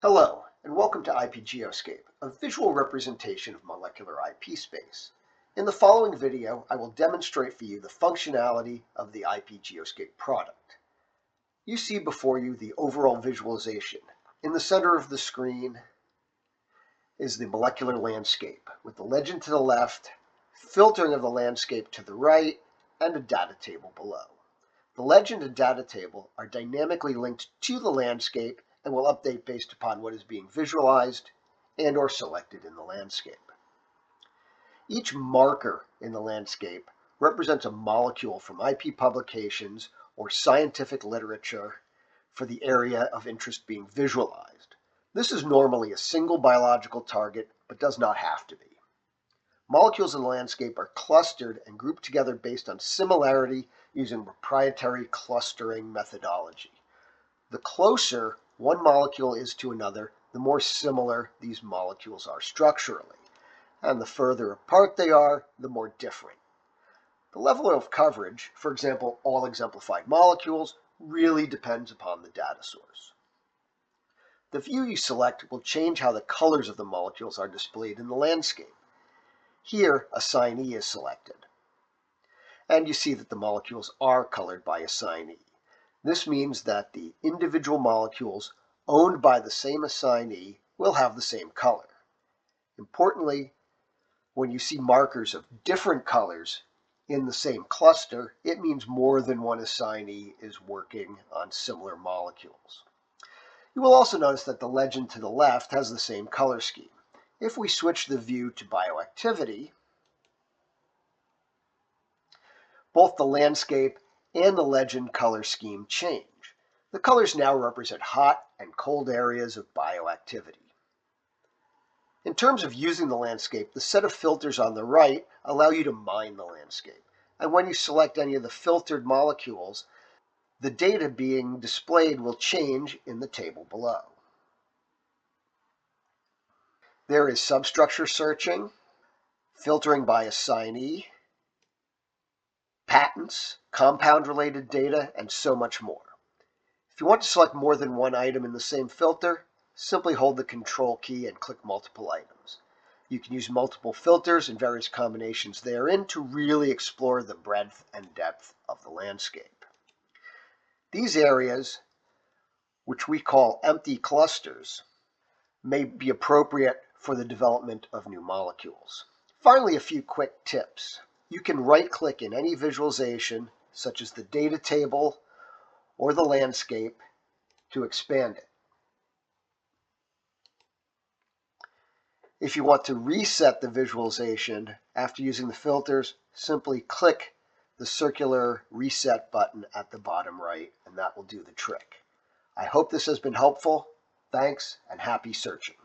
Hello, and welcome to IP-GeoScape, a visual representation of molecular IP space. In the following video, I will demonstrate for you the functionality of the IP-GeoScape product. You see before you the overall visualization. In the center of the screen is the molecular landscape, with the legend to the left, filtering of the landscape to the right, and a data table below. The legend and data table are dynamically linked to the landscape and will update based upon what is being visualized and or selected in the landscape. Each marker in the landscape represents a molecule from IP publications or scientific literature for the area of interest being visualized. This is normally a single biological target, but does not have to be. Molecules in the landscape are clustered and grouped together based on similarity using proprietary clustering methodology. The closer one molecule is to another, the more similar these molecules are structurally, and the further apart they are, the more different. The level of coverage, for example, all exemplified molecules, really depends upon the data source. The view you select will change how the colors of the molecules are displayed in the landscape. Here, assignee is selected, and you see that the molecules are colored by assignee. This means that the individual molecules owned by the same assignee will have the same color. Importantly, when you see markers of different colors in the same cluster, it means more than one assignee is working on similar molecules. You will also notice that the legend to the left has the same color scheme. If we switch the view to bioactivity, both the landscape and the legend color scheme change. The colors now represent hot and cold areas of bioactivity. In terms of using the landscape, the set of filters on the right allow you to mine the landscape. And when you select any of the filtered molecules, the data being displayed will change in the table below. There is substructure searching, filtering by assignee, patents, compound-related data, and so much more. If you want to select more than one item in the same filter, simply hold the Control key and click Multiple Items. You can use multiple filters and various combinations therein to really explore the breadth and depth of the landscape. These areas, which we call empty clusters, may be appropriate for the development of new molecules. Finally, a few quick tips. You can right-click in any visualization, such as the data table or the landscape, to expand it. If you want to reset the visualization after using the filters, simply click the circular reset button at the bottom right, and that will do the trick. I hope this has been helpful. Thanks, and happy searching.